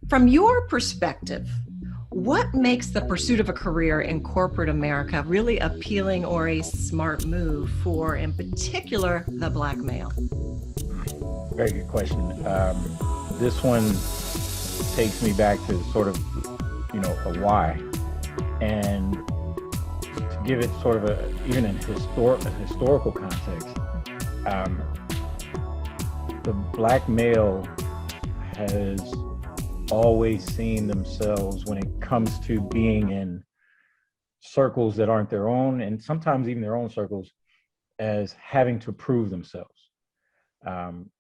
From your perspective, what makes the pursuit of a career in corporate America really appealing or a smart move for, in particular, the Black male? Very good question. This one takes me back to sort of, a why. And to give it sort of even a historical context, um, the Black male has always seen themselves when it comes to being in circles that aren't their own, and sometimes even their own circles, as having to prove themselves,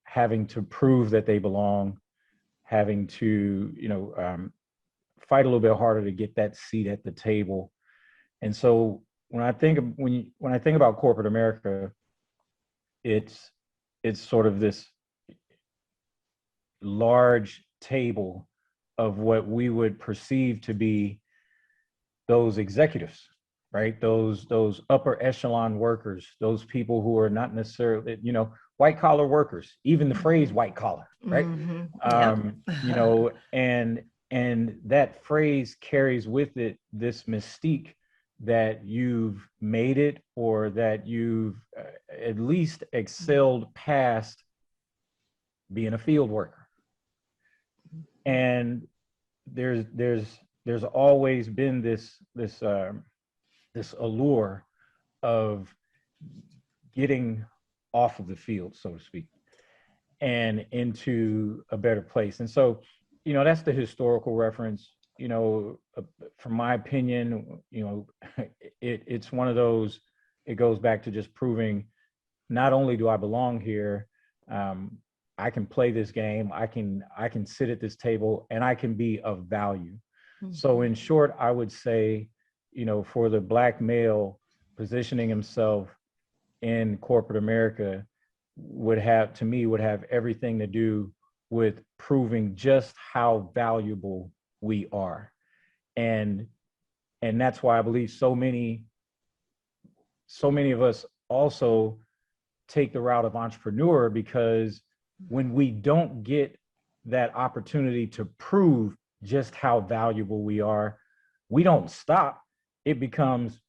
having to prove that they belong, having to, fight a little bit harder to get that seat at the table. And so when I think about corporate America, it's sort of this large table of what we would perceive to be those executives, right? Those upper echelon workers, those people who are not necessarily, white collar workers, even the phrase white collar, right? Mm-hmm. Yep. And that phrase carries with it this mystique that you've made it, or that you've at least excelled past being a field worker. And there's always been this allure of getting off of the field, so to speak, and into a better place. And so, that's the historical reference. From my opinion, it's one of those. It goes back to just proving, not only do I belong here, I can play this game. I can sit at this table, and I can be of value. Mm-hmm. So in short, I would say, for the Black male, positioning himself in corporate America would have everything to do with proving just how valuable we are. And that's why I believe so many of us also take the route of entrepreneur, because when we don't get that opportunity to prove just how valuable we are, we don't stop. It becomes,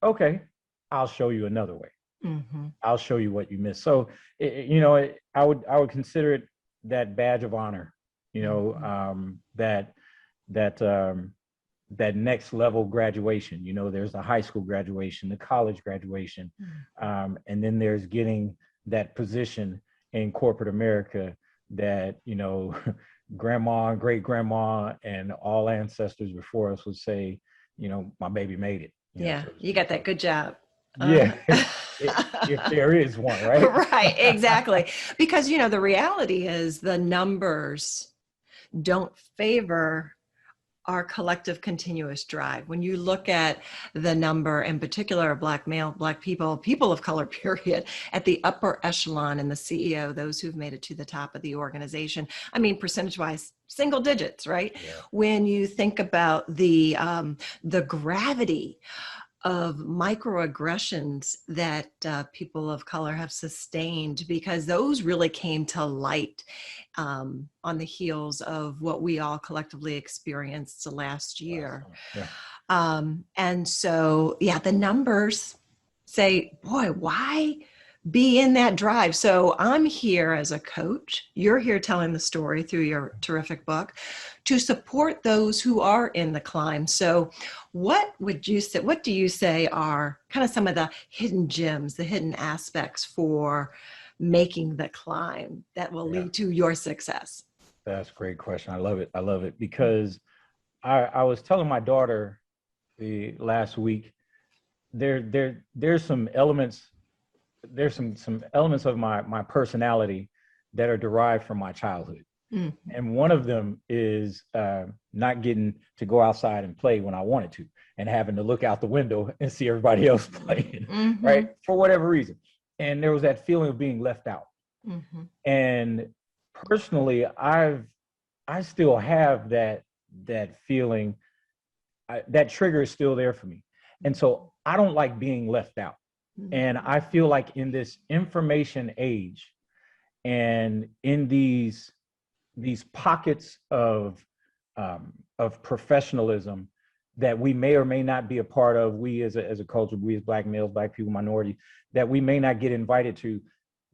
okay, I'll show you another way. Mm-hmm. I'll show you what you missed. So, I would consider it that badge of honor, that next level graduation. There's the high school graduation, the college graduation, and then there's getting that position in corporate America that, grandma and great grandma and all ancestors before us would say, my baby made it. Yeah, you got that. Good job. Yeah, if there is one, right? Right, exactly. Because, the reality is the numbers don't favor our collective continuous drive. When you look at the number, in particular, Black male, Black people, people of color, period, at the upper echelon and the CEO, those who've made it to the top of the organization, I mean, percentage-wise, single digits, right? Yeah. When you think about the gravity of microaggressions that people of color have sustained, because those really came to light on the heels of what we all collectively experienced last year. Yeah. And so, the numbers say, boy, why be in that drive? So I'm here as a coach. You're here telling the story through your terrific book to support those who are in the climb. So what do you say are kind of some of the hidden gems, the hidden aspects for making the climb that will lead to your success? That's a great question. I love it because I was telling my daughter the last week, there's some elements of my personality that are derived from my childhood. Mm. And one of them is not getting to go outside and play when I wanted to, and having to look out the window and see everybody else playing, mm-hmm. right? For whatever reason. And there was that feeling of being left out. Mm-hmm. And personally, I still have that feeling. That trigger is still there for me. And so I don't like being left out. Mm-hmm. And I feel like in this information age, and in these these pockets of professionalism that we may or may not be a part of. We as a culture, we as Black males, Black people, minority, that we may not get invited to.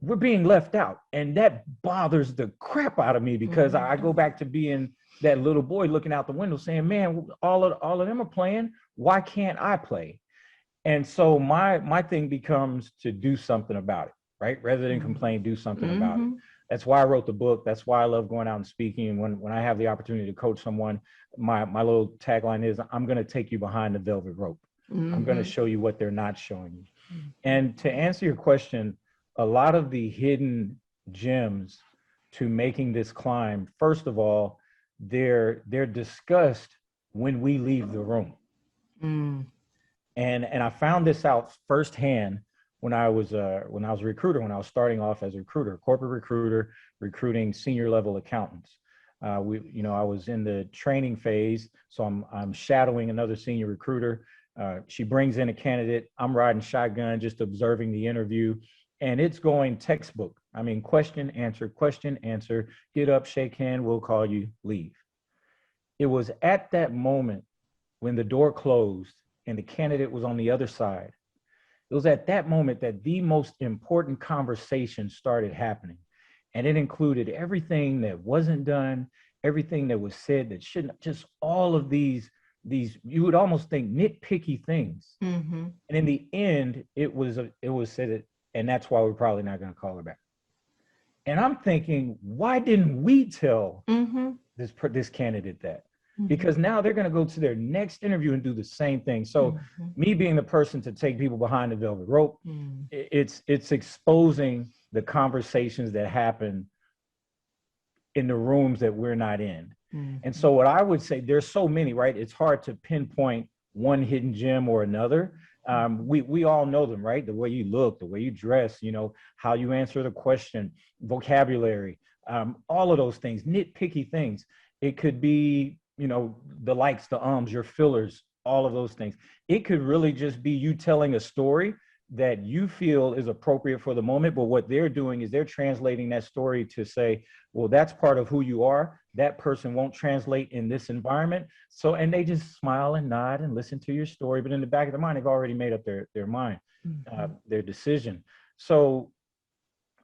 We're being left out, and that bothers the crap out of me, because I go back to being that little boy looking out the window saying, man, all of them are playing, why can't I play? And so my thing becomes to do something about it, right? Rather than complain, do something about it. That's why I wrote the book. That's why I love going out and speaking. And when I have the opportunity to coach someone, my little tagline is, I'm going to take you behind the velvet rope. I'm going to show you what they're not showing you. And to answer your question, a lot of the hidden gems to making this climb, first of all, they're discussed when we leave the room. And I found this out firsthand when I was a recruiter, when I was starting off as a recruiter, corporate recruiter, recruiting senior level accountants. I was in the training phase, so I'm shadowing another senior recruiter. She brings in a candidate. I'm riding shotgun, just observing the interview, and it's going textbook. I mean, question, answer, get up, shake hand, we'll call you, leave. It was at that moment when the door closed and the candidate was on the other side. It was at that moment that the most important conversation started happening. And it included everything that wasn't done, everything that was said that shouldn't, just all of these, you would almost think nitpicky things. And in the end, it was said, and that's why we're probably not going to call her back. And I'm thinking, why didn't we tell this candidate that? Because now they're going to go to their next interview and do the same thing. So me being the person to take people behind the velvet rope, it's exposing the conversations that happen in the rooms that we're not in. And so what I would say, there's so many, right? It's hard to pinpoint one hidden gem or another. We all know them, right? The way you look, the way you dress, how you answer the question, vocabulary, all of those things, nitpicky things. It could be, the likes, the ums, your fillers, all of those things. It could really just be you telling a story that you feel is appropriate for the moment, but what they're doing is they're translating that story to say, well, that's part of who you are. That person won't translate in this environment. So, and they just smile and nod and listen to your story, but in the back of their mind, they've already made up their mind, their decision. So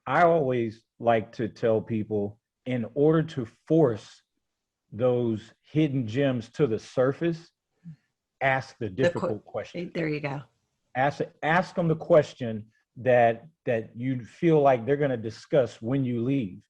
I always like to tell people, in order to force those hidden gems to the surface, ask the difficult question. There you go. Ask them the question that you feel like they're going to discuss when you leave.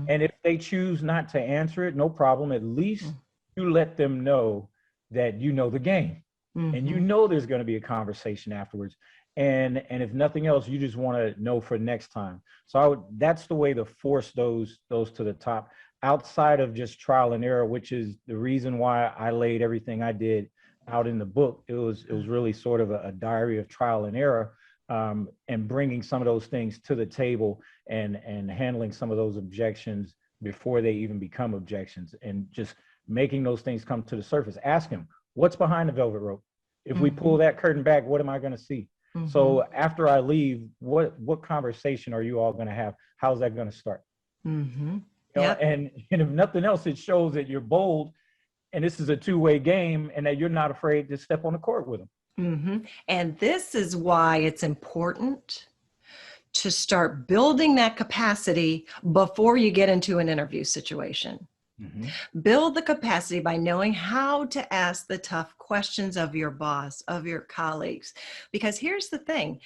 And if they choose not to answer it, no problem. At least you let them know that you know the game, and there's going to be a conversation afterwards. And if nothing else, you just want to know for next time. So that's the way to force those to the top, outside of just trial and error, which is the reason why I laid everything I did out in the book. It was really sort of a diary of trial and error, and bringing some of those things to the table and handling some of those objections before they even become objections, and just making those things come to the surface. Ask him, what's behind the velvet rope? If we pull that curtain back, what am I going to see? So after I leave, what conversation are you all going to have? How's that going to start? And if nothing else, it shows that you're bold, and this is a two-way game, and that you're not afraid to step on the court with them. And this is why it's important to start building that capacity before you get into an interview situation. Build the capacity by knowing how to ask the tough questions of your boss, of your colleagues. Because here's the thing.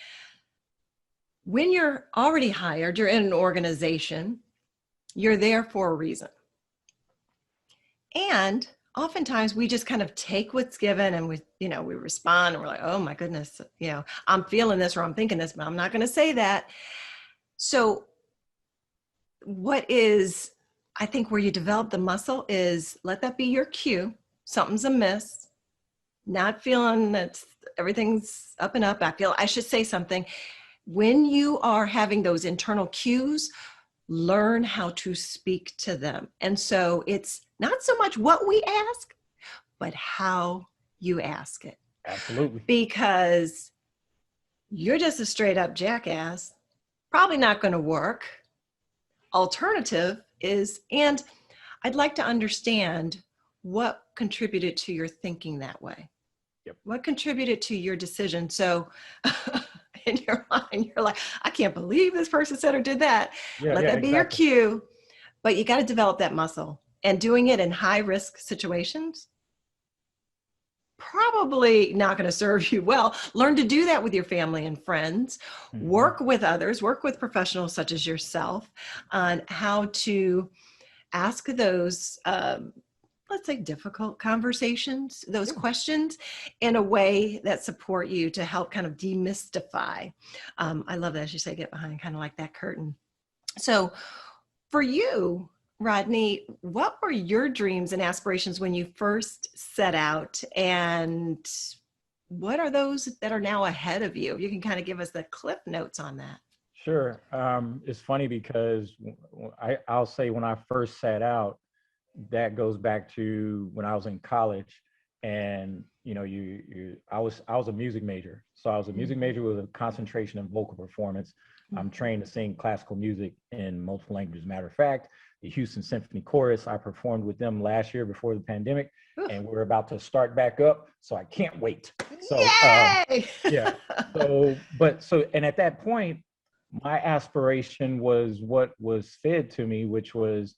When you're already hired, you're in an organization, you're there for a reason. And oftentimes we just kind of take what's given, and we respond, and we're like, oh my goodness, I'm feeling this, or I'm thinking this, but I'm not going to say that. So I think where you develop the muscle is, let that be your cue. Something's amiss, not feeling that everything's up and up. I feel I should say something. When you are having those internal cues, learn how to speak to them. And so it's not so much what we ask, but how you ask it. Absolutely. Because you're just a straight up jackass, probably not going to work. Alternative is, and I'd like to understand what contributed to your thinking that way. Yep. What contributed to your decision? So in your mind, you're like, I can't believe this person said or did that. Yeah, Let yeah, that be your exactly. cue. But you got to develop that muscle. And doing it in high risk situations, probably not going to serve you well. Learn to do that with your family and friends. Hmm. Work with others, work with professionals such as yourself on how to ask those, let's say, difficult conversations, those Yeah. questions in a way that support you to help kind of demystify. I love that, as you say, get behind kind of like that curtain. So for you, Rodney, what were your dreams and aspirations when you first set out? And what are those that are now ahead of you? You can kind of give us the cliff notes on that. Sure. It's funny because I'll say when I first sat out, that goes back to when I was in college, and I was a music major, so I was a music Mhm. major with a concentration in vocal performance. I'm Mhm. trained to sing classical music in multiple languages. Matter of fact, the Houston Symphony Chorus, I performed with them last year before the pandemic, Oof. and we're about to start back up, so I can't wait. So Yay! yeah. And at that point, my aspiration was what was fed to me, which was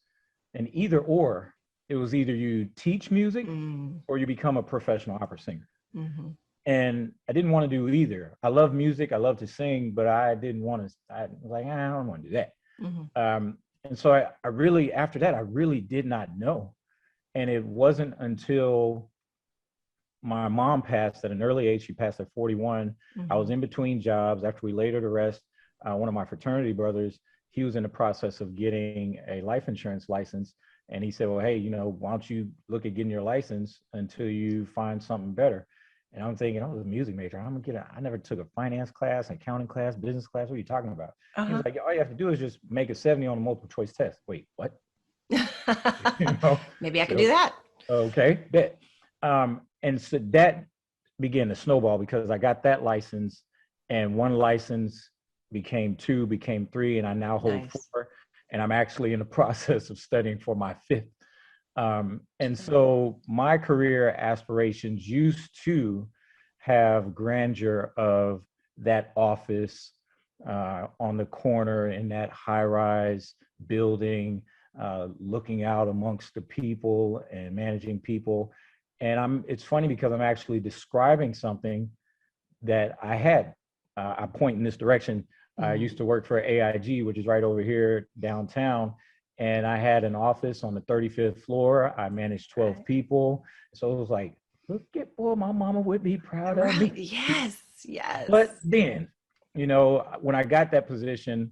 an either or. It was either you teach music Mm, or you become a professional opera singer. mhm, And I didn't want to do either. I love music, I love to sing, but I didn't want to. I was like, I don't want to do that. mhm, And so I really, after that, I really did not know. And it wasn't until my mom passed at an early age. She passed at 41. I was mhm. in between jobs. After we laid her to rest, one of my fraternity brothers, he was in the process of getting a life insurance license. And he said, well, hey, why don't you look at getting your license until you find something better? And I'm thinking, oh, I was a music major. I'm gonna I never took a finance class, accounting class, business class. What are you talking about? He was Uh-huh. like, all you have to do is just make a 70 on a multiple choice test. Wait, what? you know? Maybe I could do So that. okay, bet. And so that began to snowball because I got that license, and one license became two, became three, and I now hold Nice. four. And I'm actually in the process of studying for my fifth. And Sure. so my career aspirations used to have grandeur of that office on the corner in that high rise building, looking out amongst the people and managing people. And it's funny because I'm actually describing something that I had. I point in this direction. I used Mm. to work for AIG, which is right over here downtown. And I had an office on the 35th floor. I managed 12 Right. people. So it was like, look at, boy, my mama would be proud of Right. me. Yes. Yes. But then, when I got that position,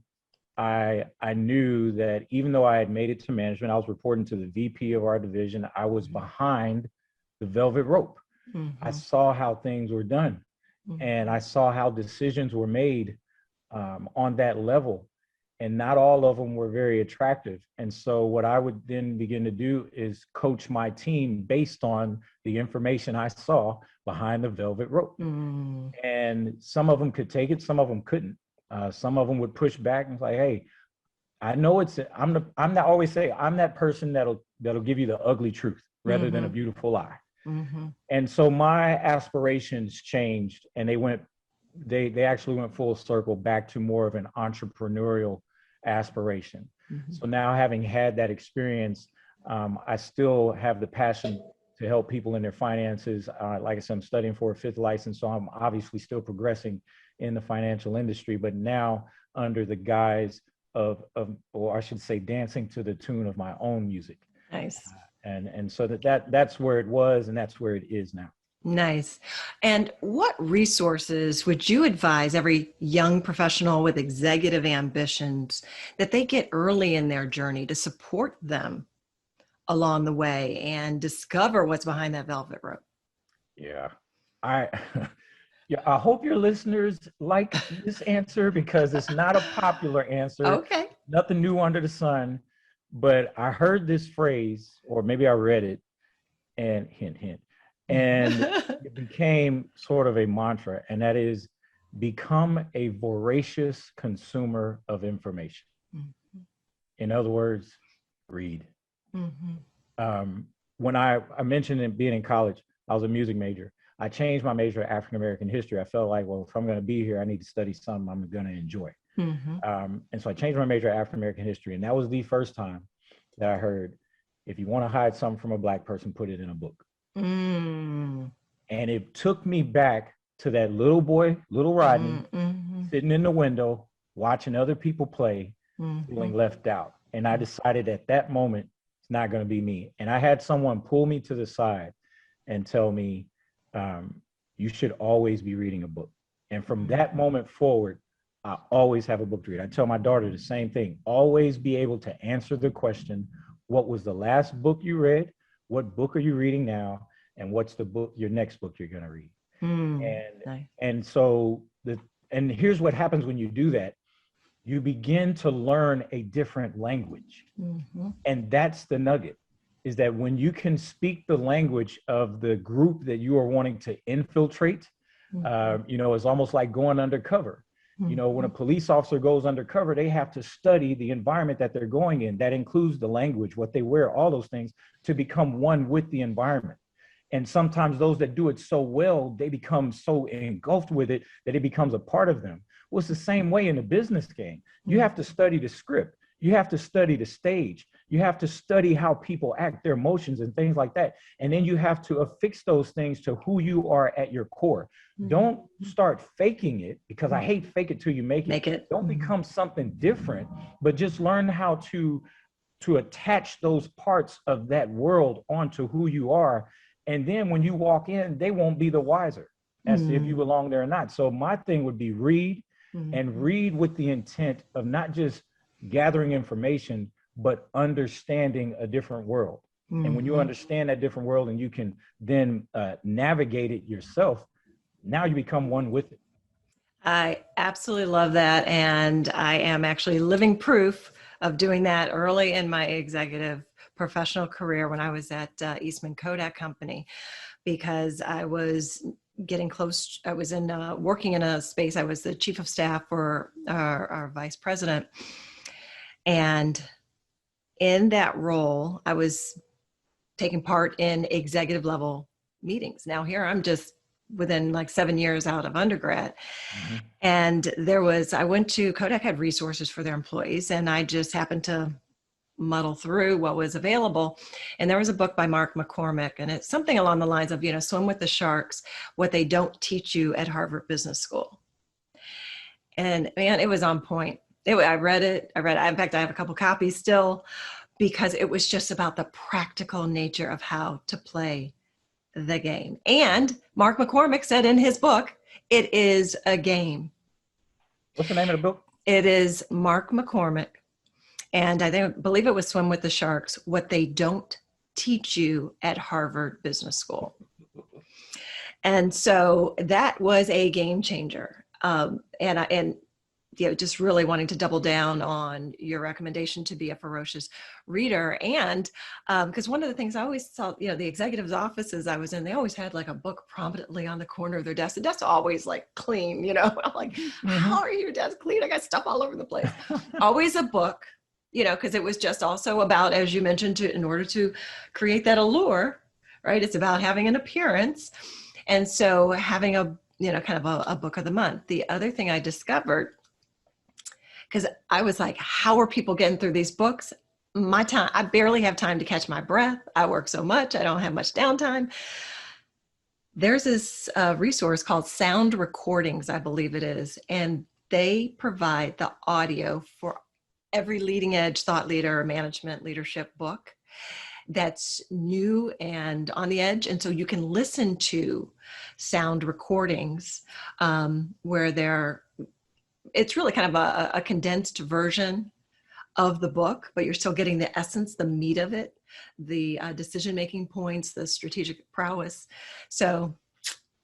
I knew that even though I had made it to management, I was reporting to the VP of our division. I was behind the velvet rope. I Mm-hmm. saw how things were done, and Mm-hmm. I saw how decisions were made on that level. And not all of them were very attractive. And so, what I would then begin to do is coach my team based on the information I saw behind the velvet rope. Mm-hmm. And some of them could take it, some of them couldn't. Some of them would push back and say, "Hey, I know I'm not always say I'm that person that'll give you the ugly truth rather than a Mm-hmm. beautiful lie." Mm-hmm. And so my aspirations changed, and they actually went full circle back to more of an entrepreneurial aspiration. Mm-hmm. So now, having had that experience, I still have the passion to help people in their finances. Like I said, I'm studying for a fifth license, so I'm obviously still progressing in the financial industry, but now under the guise of, or I should say, dancing to the tune of my own music. Nice. And so that's where it was, and that's where it is now. Nice. And what resources would you advise every young professional with executive ambitions that they get early in their journey to support them along the way and discover what's behind that velvet rope? Yeah. I yeah, I hope your listeners like this answer because it's not a popular answer. Okay. Nothing new under the sun. But I heard this phrase, or maybe I read it, and hint, hint, and it became sort of a mantra, and that is become a voracious consumer of information. In other words, read. Mm-hmm. When I mentioned it being in college, I was a music major. I changed my major to African American history. I felt like, well, if I'm going to be here, I need to study something I'm going to enjoy. Mm-hmm. And so I changed my major to African American history. And that was the first time that I heard, if you want to hide something from a Black person, put it in a book. Mm. And it took me back to that little boy, little Rodney, Mm-hmm. sitting in the window, watching other people play, Mm-hmm. feeling left out. And I decided at that moment, it's not going to be me. And I had someone pull me to the side and tell me, you should always be reading a book. And from that moment forward, I always have a book to read. I tell my daughter the same thing. Always be able to answer the question, what was the last book you read? What book are you reading now? And what's the book, your next book you're going to read? And Nice. and so and here's what happens when you do that. You begin to learn a different language. Mm-hmm. And that's the nugget, is that when you can speak the language of the group that you are wanting to infiltrate, it's almost like going undercover. When a police officer goes undercover, they have to study the environment that they're going in. That includes the language, what they wear, all those things, to become one with the environment. And sometimes those that do it so well, they become so engulfed with it that it becomes a part of them. Well, it's the same way in the business game. You have to study the script. You have to study the stage. You have to study how people act, their emotions and things like that. And then you have to affix those things to who you are at your core. Don't start faking it, because I hate fake it till you make it. Don't become something different, but just learn how to attach those parts of that world onto who you are. And then when you walk in, they won't be the wiser as to if you belong there or not. So my thing would be read, and read with the intent of not just gathering information, but understanding a different world. And when you understand that different world and you can then navigate it yourself, now you become one with it. I absolutely love that. And I am actually living proof of doing that early in my executive professional career when I was at Eastman Kodak Company, because I was getting close. I was working in a space. I was the chief of staff for our vice president. And in that role, I was taking part in executive level meetings. Now here I'm just within like 7 years out of undergrad. And I went to Kodak had resources for their employees, and I just happened to muddle through what was available. And there was a book by Mark McCormick, and it's something along the lines of, Swim with the Sharks, what they don't teach you at Harvard Business School. And man, it was on point. I read it. In fact, I have a couple copies still, because it was just about the practical nature of how to play the game. And Mark McCormick said in his book, it is a game. What's the name of the book? It is Mark McCormick. And I believe it was Swim with the Sharks, what they don't teach you at Harvard Business School. And so that was a game changer. Just really wanting to double down on your recommendation to be a ferocious reader. And because one of the things I always saw, the executives' offices I was in, they always had like a book prominently on the corner of their desk. The desk's always like clean, I'm like, how are your desks clean? I got stuff all over the place. Always a book, because it was just also about, as you mentioned, in order to create that allure, right? It's about having an appearance. And so having a book of the month. The other thing I discovered, because I was like, how are people getting through these books? My time, I barely have time to catch my breath. I work so much. I don't have much downtime. There's this resource called Sound Recordings, I believe it is. And they provide the audio for every leading edge thought leader or management leadership book that's new and on the edge. And so you can listen to sound recordings where it's really kind of a condensed version of the book, but you're still getting the essence, the meat of it, the decision-making points, the strategic prowess. So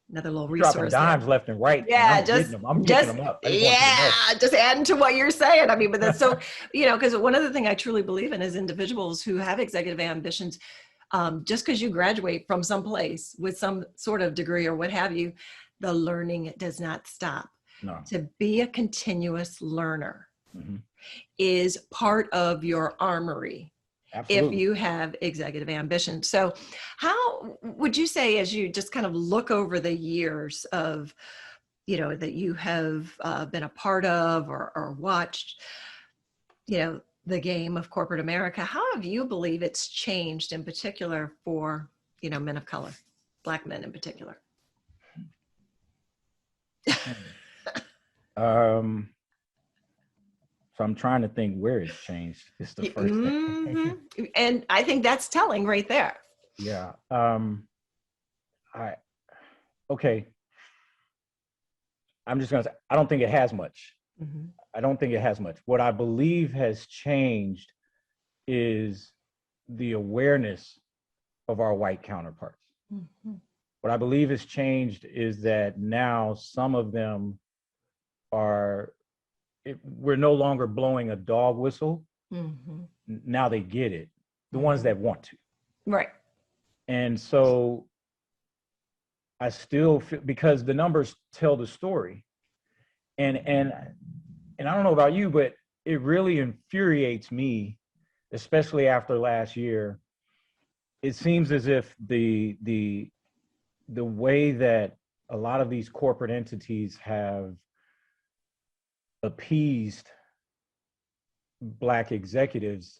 another little resource. Dropping dimes there. Left and right. Yeah, and I'm picking them up. Just adding to what you're saying. I mean, but that's so, because one other thing I truly believe in is individuals who have executive ambitions, just because you graduate from some place with some sort of degree or what have you, the learning does not stop. No. To be a continuous learner is part of your armory. if Absolutely. you have executive ambition. So how would you say, as you just kind of look over the years of, that you have been a part of or watched, the game of corporate America, how have you believe it's changed in particular for, men of color, Black men in particular? Um, so I'm trying to think where it's changed. It's the first thing. And I think that's telling right there. Yeah. I okay. I'm just gonna say I don't think it has much. Mm-hmm. I don't think it has much. What I believe has changed is the awareness of our white counterparts. Mm-hmm. What I believe has changed is that now some of them are, we're no longer blowing a dog whistle. Mm-hmm. Now they get it, the Mm-hmm. ones that want to. Right. And so I still feel, because the numbers tell the story. And I don't know about you, but it really infuriates me, especially after last year. It seems as if the way that a lot of these corporate entities have appeased Black executives,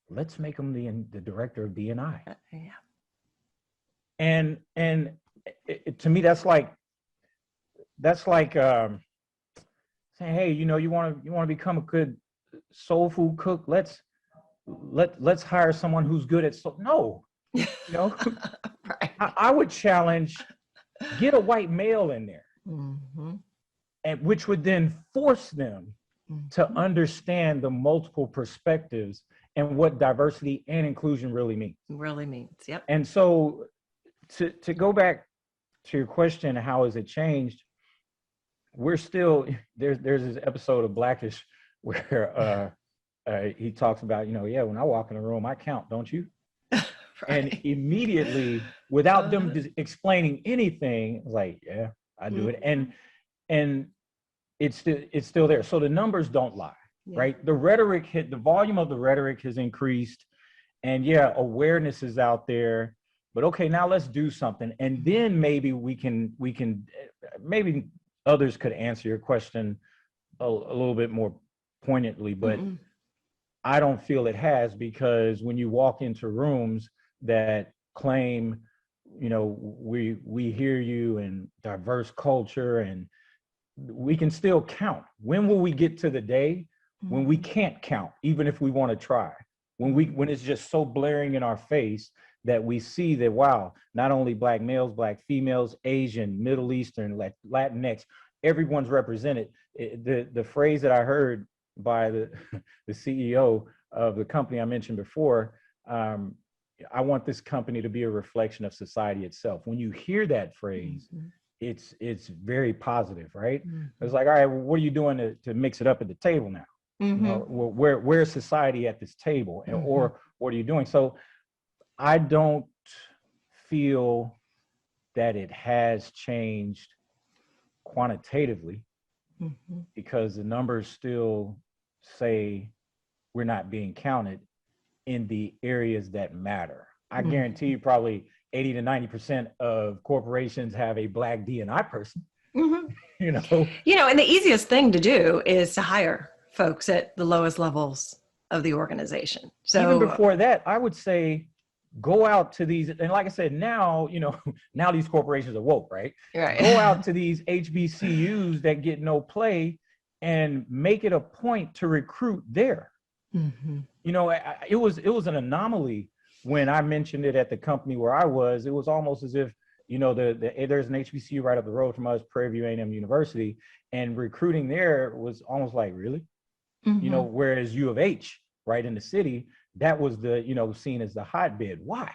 let's make them the director of D&I. Yeah. And to me, that's like saying, hey, you want to become a good soul food cook? Let's hire someone who's good at soul. No, Right. I would challenge, get a white male in there, Mm-hmm. and which would then force them to understand the multiple perspectives and what diversity and inclusion really means. Really means, yep. And so to go back to your question, how has it changed? We're still, there's this episode of Blackish where he talks about, yeah, when I walk in the room, I count, don't you? Right. And immediately, without them explaining anything, like, yeah, I do it. And it's still there. So the numbers don't lie, right? The volume of the rhetoric has increased, and yeah, awareness is out there. But okay, now let's do something, and then maybe we can maybe others could answer your question a little bit more poignantly, but I don't feel it has, because when you walk into rooms that claim, we hear you and diverse culture, and we can still count. When will we get to the day when we can't count, even if we want to try? When it's just so blaring in our face that we see that, wow, not only Black males, Black females, Asian, Middle Eastern, Latinx, everyone's represented. The phrase that I heard by the CEO of the company I mentioned before, I want this company to be a reflection of society itself. When you hear that phrase, it's very positive, right? It's like, all right, well, what are you doing to mix it up at the table now? Where's society at this table? Or what are you doing? So I don't feel that it has changed quantitatively, because the numbers still say we're not being counted in the areas that matter. I guarantee you probably 80 to 90% of corporations have a Black D&I person. And the easiest thing to do is to hire folks at the lowest levels of the organization. So even before that, I would say go out to these, and like I said, now now these corporations are woke, right? Go out to these HBCUs that get no play and make it a point to recruit there. It was an anomaly when I mentioned it at the company where I was. It was almost as if, there's an HBCU right up the road from us, Prairie View A&M University, and recruiting there was almost like, really? Whereas U of H, right in the city, that was seen as the hotbed. Why?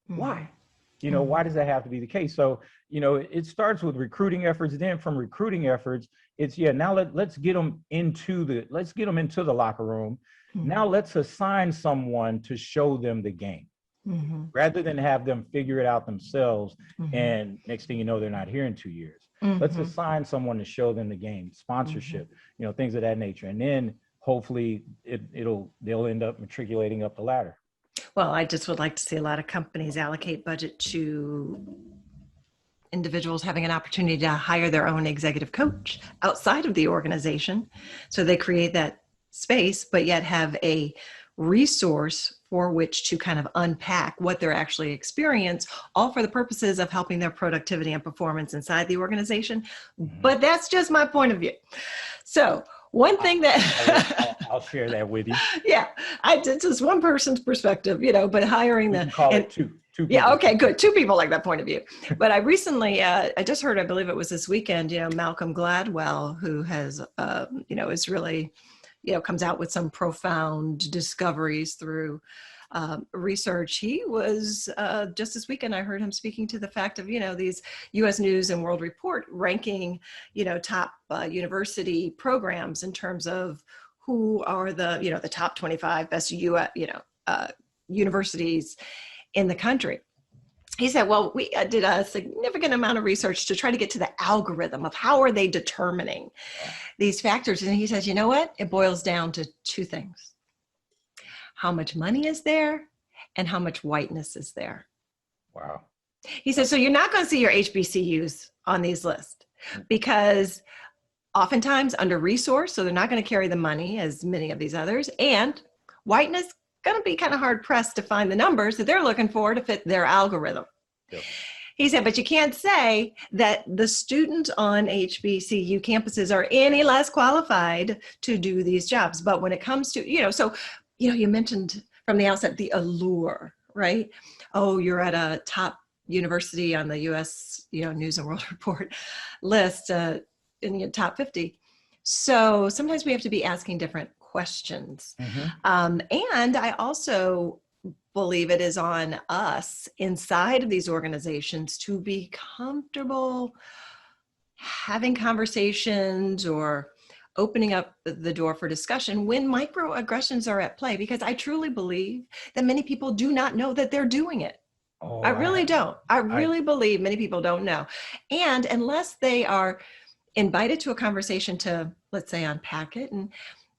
Why does that have to be the case? So, it starts with recruiting efforts. Then from recruiting efforts, it's, now let's get them into the locker room. Now let's assign someone to show them the game, rather than have them figure it out themselves. And next thing you know, they're not here in 2 years. Let's assign someone to show them the game, sponsorship, things of that nature. And then hopefully they'll end up matriculating up the ladder. Well, I just would like to see a lot of companies allocate budget to individuals having an opportunity to hire their own executive coach outside of the organization. So they create that space, but yet have a resource for which to kind of unpack what they're actually experience, all for the purposes of helping their productivity and performance inside the organization. But that's just my point of view. So one thing that I'll share that with you. yeah, it's just one person's perspective, but hiring We can call it two yeah, people. okay, good. Two people like that point of view. But I recently, I just heard, I believe it was this weekend, Malcolm Gladwell, who has, is really, comes out with some profound discoveries through research. He was, just this weekend, I heard him speaking to the fact of, these U.S. News and World Report ranking, top university programs in terms of who are the top 25 best universities in the country. He said, well, we did a significant amount of research to try to get to the algorithm of how are they determining these factors. And he says, you know what? It boils down to two things. How much money is there and how much whiteness is there. Wow. He says, so you're not going to see your HBCUs on these lists because oftentimes under-resourced, so they're not going to carry the money as many of these others, and whiteness going to be kind of hard pressed to find the numbers that they're looking for to fit their algorithm. Yep. He said, but you can't say that the students on HBCU campuses are any less qualified to do these jobs. But when it comes to, you mentioned from the outset, the allure, right? Oh, you're at a top university on the US, News and World Report list in the top 50. So sometimes we have to be asking different questions. Mm-hmm. And I also believe it is on us inside of these organizations to be comfortable having conversations or opening up the door for discussion when microaggressions are at play, because I truly believe that many people do not know that they're doing it. Oh, I really don't. I really believe many people don't know. And unless they are invited to a conversation to, let's say, unpack it, and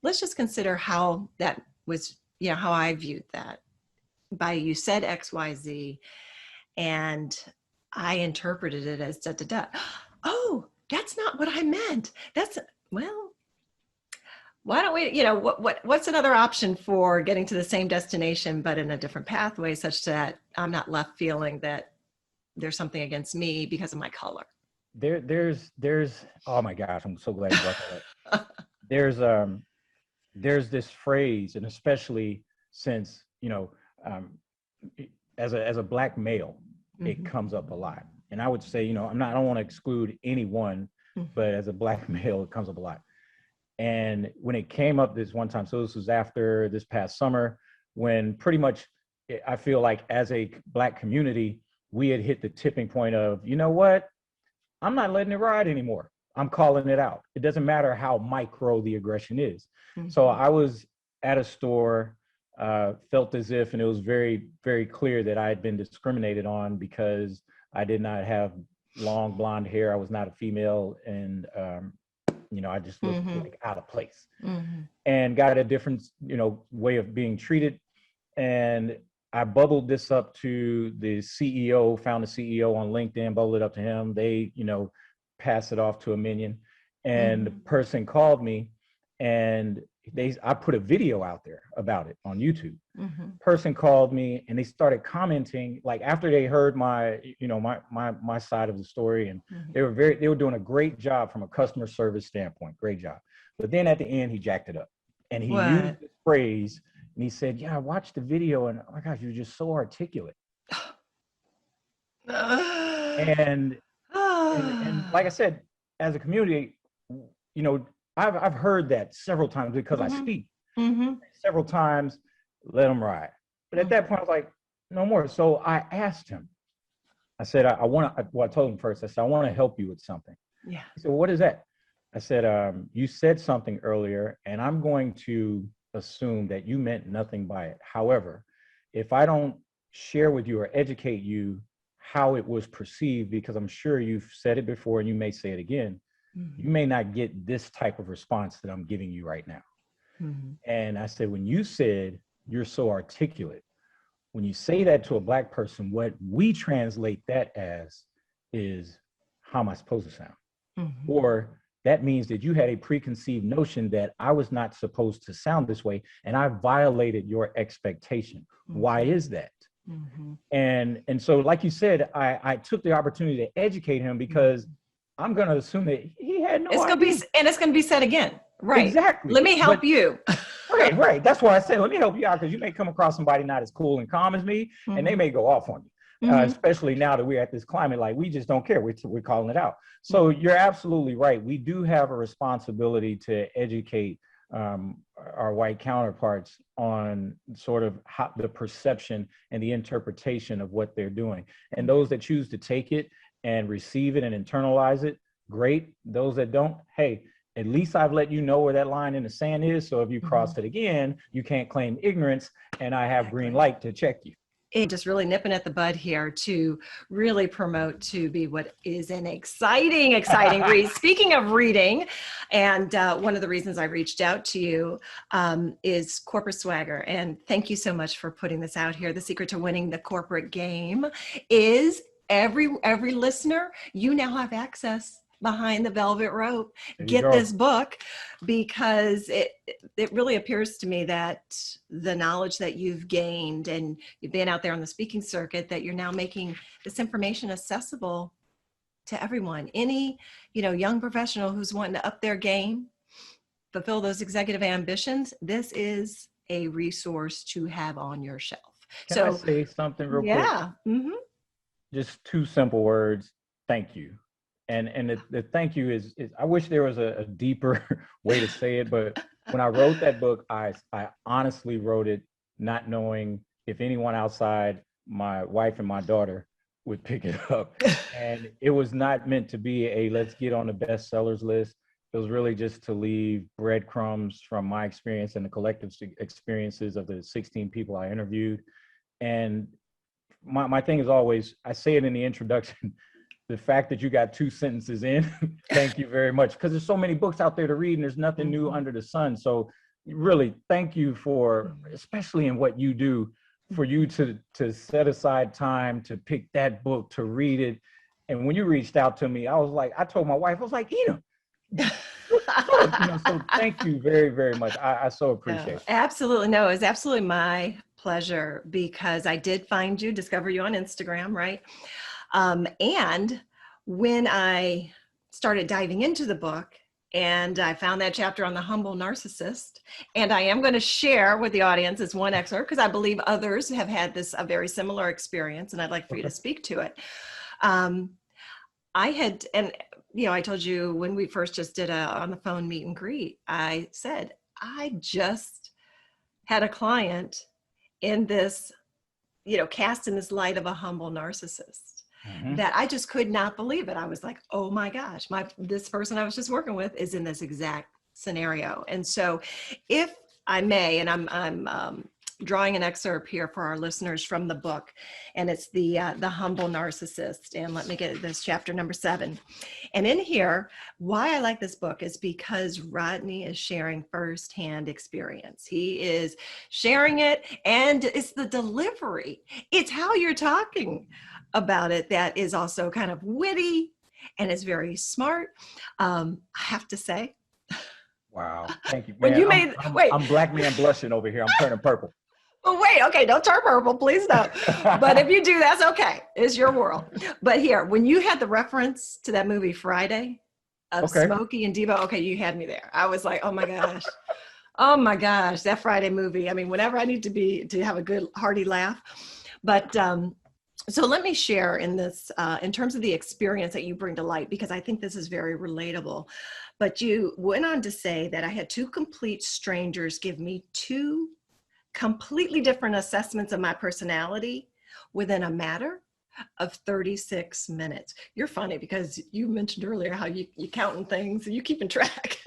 let's just consider how that was, how I viewed that. You said X, Y, Z, and I interpreted it as da, da, da. Oh, that's not what I meant. Well, why don't we, what's another option for getting to the same destination, but in a different pathway, such that I'm not left feeling that there's something against me because of my color. There's oh my gosh, I'm so glad you brought that up. There's this phrase, and especially since as a Black male, mm-hmm. It comes up a lot. And I would say, I don't want to exclude anyone, mm-hmm. but as a Black male, it comes up a lot. And when it came up this one time, so this was after this past summer, when pretty much I feel like as a Black community, we had hit the tipping point of, you know what? I'm not letting it ride anymore. I'm calling it out. It doesn't matter how micro the aggression is. Mm-hmm. So I was at a store, felt as if, and it was very, very clear that I had been discriminated on because I did not have long blonde hair. I was not a female. And, I just looked mm-hmm. like out of place, mm-hmm. and got a different, way of being treated. And I bubbled this up to the CEO, found the CEO on LinkedIn, bubbled it up to him. They, pass it off to a minion, and mm-hmm. the person called me, and I put a video out there about it on YouTube. Mm-hmm. Person called me, and they started commenting, like after they heard my side of the story, and mm-hmm. they were doing a great job from a customer service standpoint, great job. But then at the end, he jacked it up, and he used this phrase. And he said, yeah, I watched the video, and oh my gosh, you're just so articulate. And like I said, as a community, I've heard that several times because mm-hmm. I speak. Mm-hmm. Several times, let them ride. But at that point, I was like, no more. So I asked him. I said, I told him first, I said, I want to help you with something. Yeah. He said, well, what is that? I said, you said something earlier, and I'm going to assume that you meant nothing by it. However, if I don't share with you or educate you how it was perceived, because I'm sure you've said it before and you may say it again, mm-hmm. you may not get this type of response that I'm giving you right now. Mm-hmm. And I said, when you said you're so articulate, when you say that to a Black person, what we translate that as is, how am I supposed to sound? Mm-hmm. Or that means that you had a preconceived notion that I was not supposed to sound this way, and I violated your expectation. Mm-hmm. Why is that? Mm-hmm. And so, like you said, I took the opportunity to educate him, because I'm going to assume that he had no idea. It's going to be said again. Right. Exactly. Let me help you. Right. That's why I said, let me help you out, because you may come across somebody not as cool and calm as me, and they may go off on you. Especially now that we're at this climate, like, we just don't care. We're calling it out. So you're absolutely right. We do have a responsibility to educate our white counterparts on sort of how the perception and the interpretation of what they're doing. And those that choose to take it and receive it and internalize it, great. Those that don't, hey, at least I've let you know where that line in the sand is. So if you cross it again, you can't claim ignorance, and I have green light to check you. Just really nipping at the bud here to really promote to be what is an exciting read. Speaking of reading, and one of the reasons I reached out to you is corporate swagger. And thank you so much for putting this out here. The secret to winning the corporate game is every listener, you now have access behind the velvet rope. Get this book, because it really appears to me that the knowledge that you've gained, and you've been out there on the speaking circuit, that you're now making this information accessible to everyone. Any, young professional who's wanting to up their game, fulfill those executive ambitions, this is a resource to have on your shelf. Can I say something real quick? Yeah. Mm-hmm. Just two simple words. Thank you. And the thank you is I wish there was a deeper way to say it, but when I wrote that book, I honestly wrote it not knowing if anyone outside my wife and my daughter would pick it up. And it was not meant to be a let's get on the bestsellers list. It was really just to leave breadcrumbs from my experience and the collective experiences of the 16 people I interviewed. And my thing is always, I say it in the introduction, the fact that you got 2 sentences in, thank you very much. Because there's so many books out there to read, and there's nothing new under the sun. So really, thank you for, especially in what you do, for you to set aside time to pick that book, to read it. And when you reached out to me, I told my wife, I was like, Ina, so thank you very, very much. I so appreciate it. Absolutely. No, it was absolutely my pleasure, because I did discover you on Instagram, right? And when I started diving into the book, and I found that chapter on the humble narcissist, and I am going to share with the audience as one excerpt, because I believe others have had a very similar experience, and I'd like for you to speak to it. I told you when we first just did on the phone meet and greet, I said, I just had a client in this, cast in this light of a humble narcissist. That I just could not believe it. I was like, oh my gosh, this person I was just working with is in this exact scenario. And so if I may, and I'm drawing an excerpt here for our listeners from the book, and it's the humble narcissist. And let me get this, chapter number 7. And in here, why I like this book is because Rodney is sharing firsthand experience. He is sharing it, and it's the delivery. It's how you're talking about it that is also kind of witty, and is very smart. I have to say. Wow, thank you, man. I'm black man blushing over here. I'm turning purple. Oh, wait, okay, don't turn purple, please don't. But if you do, that's okay. It's your world. But here, when you had the reference to that movie Friday of Smokey and Devo, okay, you had me there. I was like, oh my gosh. Oh my gosh, that Friday movie. I mean, whenever I need to have a good hearty laugh. But so let me share in this, in terms of the experience that you bring to light, because I think this is very relatable. But you went on to say that I had 2 complete strangers give me 2 completely different assessments of my personality within a matter of 36 minutes. You're funny, because you mentioned earlier how you counting things and you keeping track.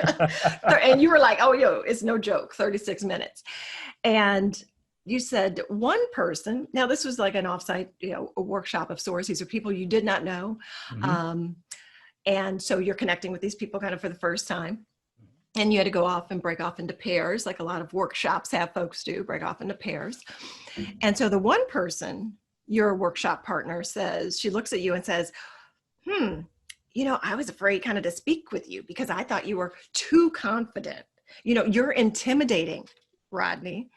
And you were like, oh, it's no joke, 36 minutes. And you said one person, now this was like an offsite, a workshop of sorts. These are people you did not know. And so you're connecting with these people kind of for the first time. And you had to go off and break off into pairs, like a lot of workshops have folks do, break off into pairs. And so the one person, your workshop partner, says, she looks at you and says, I was afraid kind of to speak with you because I thought you were too confident. You're intimidating, Rodney.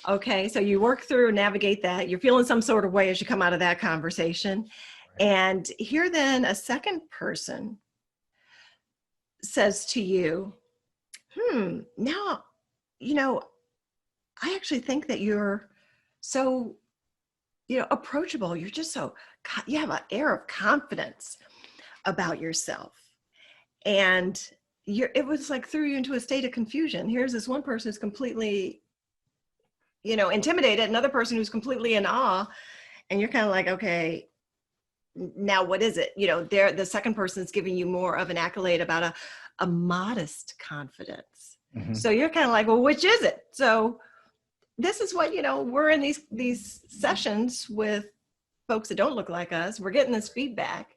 Okay, so you work through, navigate that. You're feeling some sort of way as you come out of that conversation. And here then a second person says to you, now, I actually think that you're so, approachable. You're just so, you have an air of confidence about yourself. And it was like threw you into a state of confusion. Here's this one person who's completely, intimidated, another person who's completely in awe. And you're kind of like, okay, now what is it? The second person's giving you more of an accolade about a modest confidence. Mm-hmm. So you're kind of like, well, which is it? So this is what, we're in these sessions with folks that don't look like us. We're getting this feedback.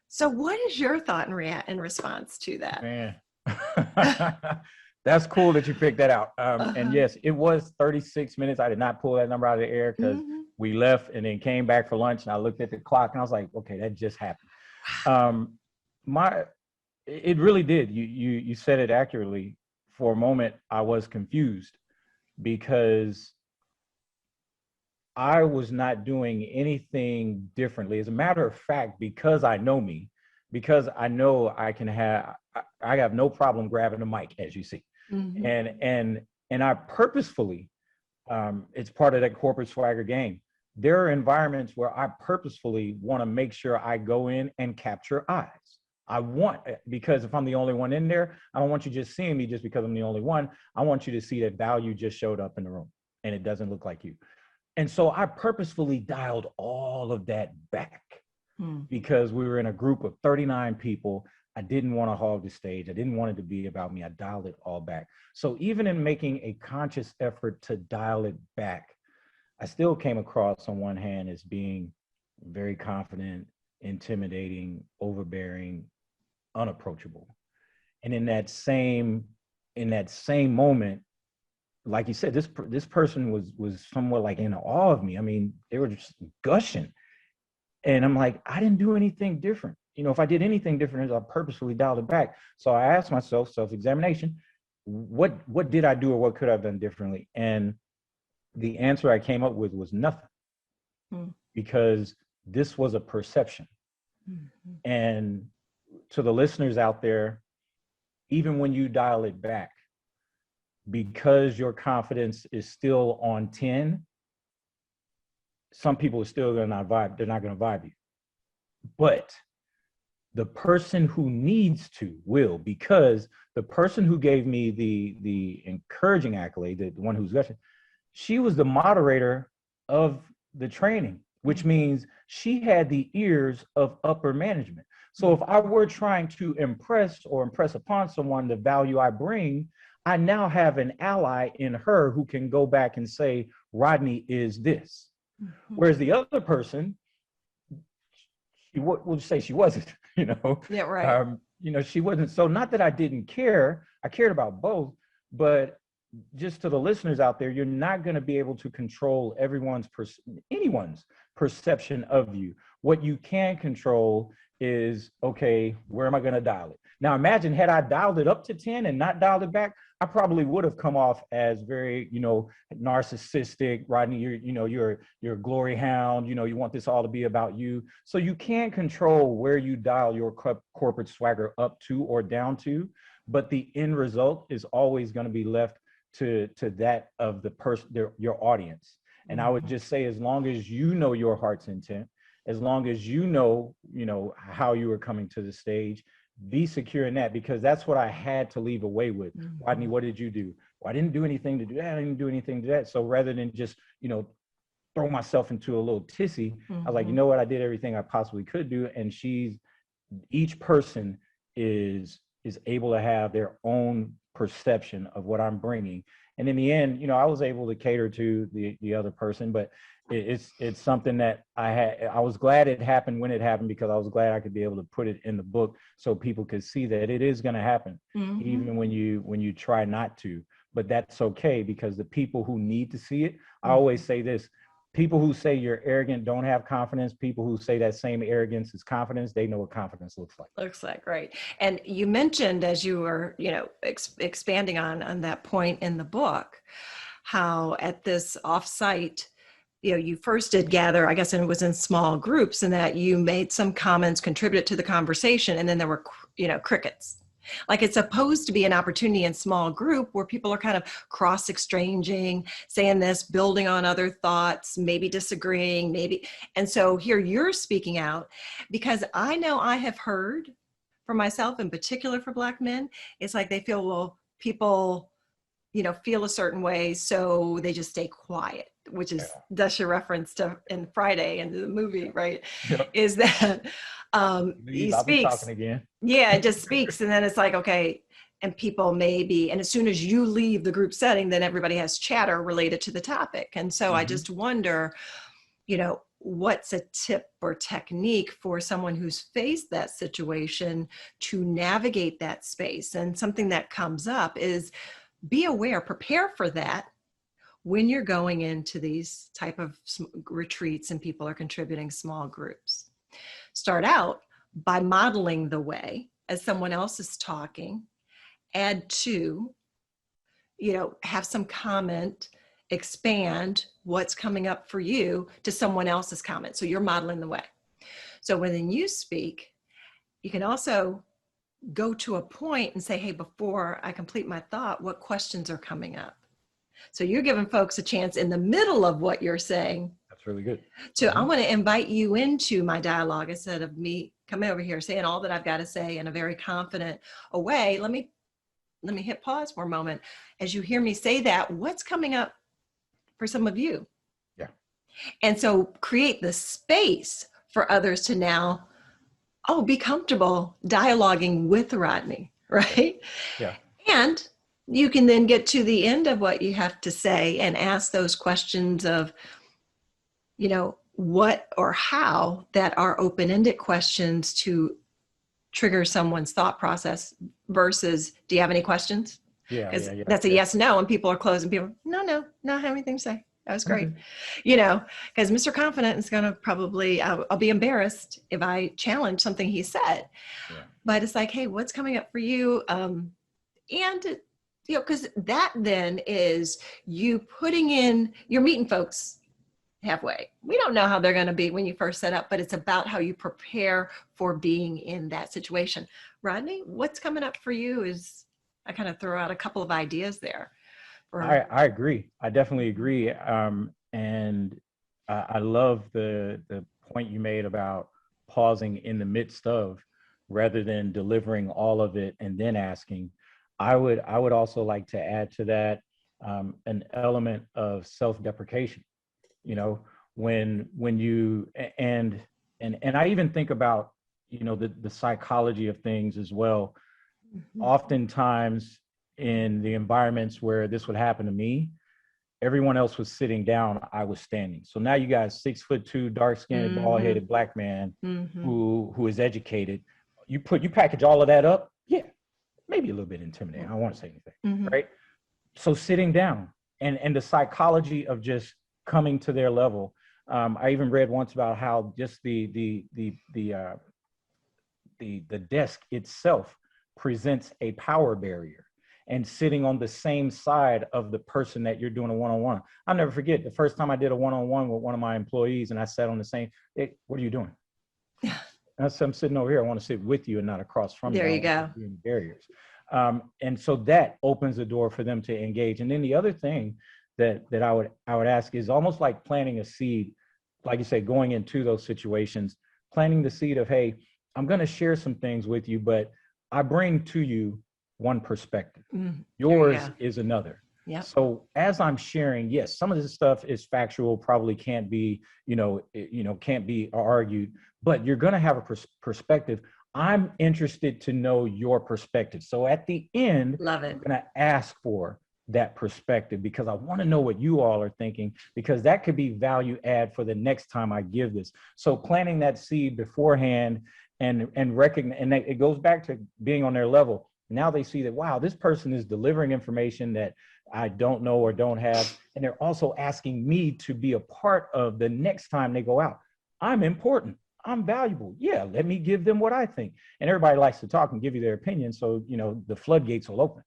So what is your thought in response to that? Man, that's cool that you picked that out. And yes, it was 36 minutes. I did not pull that number out of the air because we left and then came back for lunch, and I looked at the clock and I was like, okay, that just happened. It really did. You said it accurately. For a moment, I was confused because I was not doing anything differently. As a matter of fact, because I know me, because I know I have no problem grabbing the mic, as you see. Mm-hmm. And I purposefully, it's part of that corporate swagger game. There are environments where I purposefully want to make sure I go in and capture eyes. Because if I'm the only one in there, I don't want you just seeing me just because I'm the only one. I want you to see that value just showed up in the room and it doesn't look like you. And so I purposefully dialed all of that back because we were in a group of 39 people. I didn't want to hog the stage. I didn't want it to be about me. I dialed it all back. So even in making a conscious effort to dial it back, I still came across on one hand as being very confident, intimidating, overbearing, unapproachable. And in that same moment, like you said, this person was somewhat like in awe of me. I mean, they were just gushing. And I'm like, I didn't do anything different. If I did anything different, I purposefully dialed it back. So I asked myself, self-examination, what did I do or what could I have done differently? And the answer I came up with was nothing, because this was a perception. Mm-hmm. And to the listeners out there, even when you dial it back, because your confidence is still on 10, some people are still going to not vibe. They're not going to vibe you. But the person who needs to will, because the person who gave me the encouraging accolade, the one who's gushing, she was the moderator of the training, which means she had the ears of upper management. So if I were trying to impress upon someone the value I bring, I now have an ally in her who can go back and say, Rodney is this. Mm-hmm. Whereas the other person, we'll say she wasn't, Yeah, right. She wasn't. So not that I didn't care, I cared about both, but just to the listeners out there, you're not going to be able to control anyone's perception of you. What you can control is, okay, where am I going to dial it? Now, imagine had I dialed it up to 10 and not dialed it back, I probably would have come off as very, narcissistic. Rodney, you're a glory hound. You want this all to be about you. So you can control where you dial your corporate swagger up to or down to, but the end result is always going to be left to that of the person, your audience. And I would just say, as long as you know your heart's intent, as long as you know how you are coming to the stage, be secure in that, because that's what I had to leave away with. Rodney, what did you do? Well, I didn't do anything to do that. I didn't do anything to that. So rather than just, throw myself into a little tizzy, I was like, you know what? I did everything I possibly could do. And each person is able to have their own perception of what I'm bringing. And in the end, I was able to cater to the other person, but It's something that I was glad it happened when it happened, because I was glad I could be able to put it in the book so people could see that it is going to happen, even when you try not to. But that's okay, because the people who need to see it, I always say this: people who say you're arrogant don't have confidence. People who say that same arrogance is confidence, they know what confidence looks like. Looks like, right. And you mentioned, as you were, expanding on that point in the book, how at this offsite, you first did gather, I guess, and it was in small groups, and that you made some comments, contributed to the conversation, and then there were, crickets. Like, it's supposed to be an opportunity in small group where people are kind of cross-exchanging, saying this, building on other thoughts, maybe disagreeing, maybe. And so here you're speaking out, because I know I have heard for myself, in particular for Black men, it's like they feel, well, people, feel a certain way, so they just stay quiet, which is that's your reference to in Friday and the movie, right? Yep. Is that he I'll be speaks. talking again. Yeah, it just speaks. And then it's like, okay, and people maybe, and as soon as you leave the group setting, then everybody has chatter related to the topic. And so I just wonder, what's a tip or technique for someone who's faced that situation to navigate that space? And something that comes up is, be aware, prepare for that when you're going into these type of retreats and people are contributing small groups. Start out by modeling the way as someone else is talking. Add to, have some comment, expand what's coming up for you to someone else's comment. So you're modeling the way. So when you speak, you can also go to a point and say, hey, before I complete my thought, what questions are coming up? So you're giving folks a chance in the middle of what you're saying. That's really good. I want to invite you into my dialogue instead of me coming over here saying all that I've got to say in a very confident way. Let me hit pause for a moment. As you hear me say that, what's coming up for some of you? Yeah. And so create the space for others to now, be comfortable dialoguing with Rodney, right? Yeah. And you can then get to the end of what you have to say and ask those questions of, what or how, that are open-ended questions to trigger someone's thought process versus, do you have any questions? Because that's a yes, no, and people are closing. People, no, not have anything to say. That was great. Because Mr. Confident is going to probably, I'll be embarrassed if I challenge something he said. Yeah. But it's like, hey, what's coming up for you? And, because that then is you putting in, you're meeting folks halfway. We don't know how they're going to be when you first set up, but it's about how you prepare for being in that situation. Rodney, what's coming up for you is, I kind of throw out a couple of ideas there. I agree. I definitely agree. And I love the point you made about pausing in the midst of, rather than delivering all of it and then asking. I would also like to add to that an element of self-deprecation. When you, and I even think about, the psychology of things as well. Oftentimes in the environments where this would happen to me, everyone else was sitting down, I was standing. So now you got a 6'2", dark-skinned, bald-headed Black man who is educated. You package all of that up, yeah, maybe a little bit intimidating. I don't want to say anything, right? So sitting down and the psychology of just coming to their level. I even read once about how just the desk itself presents a power barrier, and sitting on the same side of the person that you're doing a one-on-one. I'll never forget the first time I did a one-on-one with one of my employees, and I sat on the same, hey, what are you doing? And I said, I'm sitting over here. I want to sit with you and not across from you. There you go. Barriers. And so that opens the door for them to engage. And then the other thing that I would ask is almost like planting a seed, like you said, going into those situations, planting the seed of, hey, I'm going to share some things with you, but I bring to you one perspective. Yours is another. Yeah. So as I'm sharing, yes, some of this stuff is factual, probably can't be, can't be argued, but you're going to have a perspective. I'm interested to know your perspective. So at the end, I'm going to ask for that perspective, because I want to know what you all are thinking, because that could be value add for the next time I give this. So planting that seed beforehand and recognize, and it goes back to being on their level. Now they see that, wow, this person is delivering information that I don't know or don't have. And they're also asking me to be a part of the next time they go out. I'm important. I'm valuable. Yeah, let me give them what I think. And everybody likes to talk and give you their opinion. So, the floodgates will open.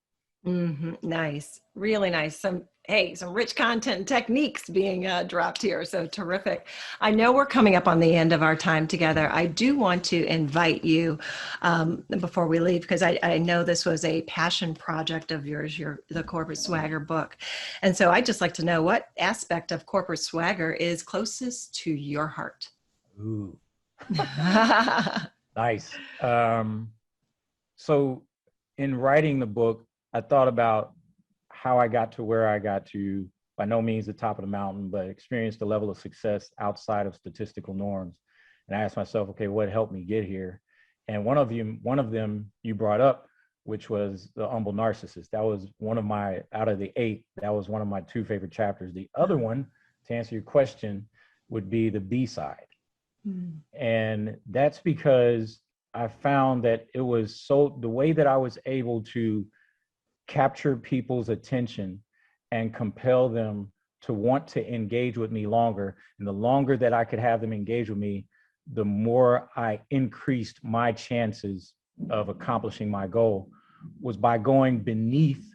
Nice. Really nice. Some rich content and techniques being dropped here. So terrific. I know we're coming up on the end of our time together. I do want to invite you before we leave, because I know this was a passion project of yours, the Corporate Swagger book. And so I'd just like to know, what aspect of Corporate Swagger is closest to your heart? Ooh. Nice. So in writing the book, I thought about how I got to where I got to. By no means the top of the mountain, but experienced a level of success outside of statistical norms. And I asked myself, okay, what helped me get here? And one of them you brought up, which was the humble narcissist. That was out of the 8, that was one of my 2 favorite chapters. The other one, to answer your question, would be the B side. And that's because I found that it was the way that I was able to capture people's attention and compel them to want to engage with me longer. And the longer that I could have them engage with me, the more I increased my chances of accomplishing my goal, was by going beneath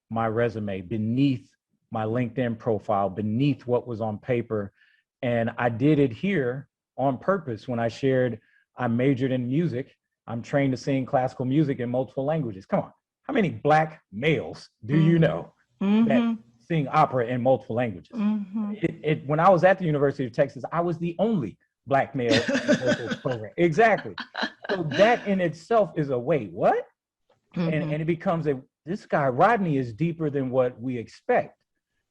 my resume, beneath my LinkedIn profile, beneath what was on paper. And I did it here on purpose when I shared I majored in music. I'm trained to sing classical music in multiple languages. Come on. How many Black males do you know that sing opera in multiple languages? When I was at the University of Texas, I was the only Black male in the vocal program. Exactly. So that in itself is a wait, what? And it becomes this guy, Rodney, is deeper than what we expect.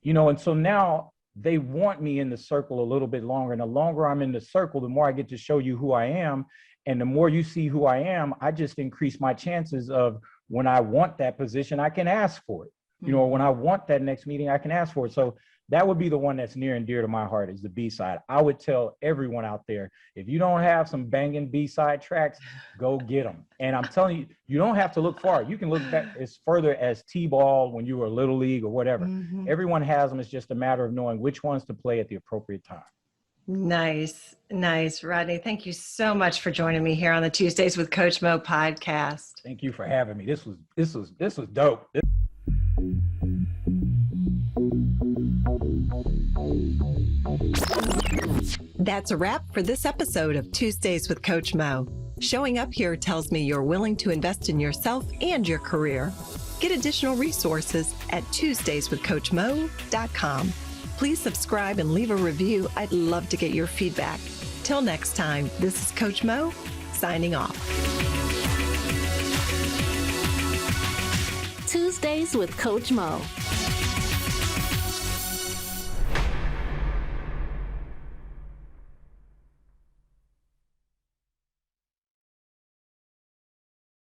And so now they want me in the circle a little bit longer. And the longer I'm in the circle, the more I get to show you who I am. And the more you see who I am, I just increase my chances of, when I want that position, I can ask for it. When I want that next meeting, I can ask for it. So that would be the one that's near and dear to my heart, is the B side. I would tell everyone out there, if you don't have some banging B side tracks, go get them. And I'm telling you, you don't have to look far. You can look back as further as T-ball when you were little league or whatever. Everyone has them. It's just a matter of knowing which ones to play at the appropriate time. Nice. Rodney, thank you so much for joining me here on the Tuesdays with Coach Mo podcast. Thank you for having me. This was dope. That's a wrap for this episode of Tuesdays with Coach Mo. Showing up here tells me you're willing to invest in yourself and your career. Get additional resources at tuesdayswithcoachmo.com. Please subscribe and leave a review. I'd love to get your feedback. Till next time, this is Coach Mo, signing off. Tuesdays with Coach Mo.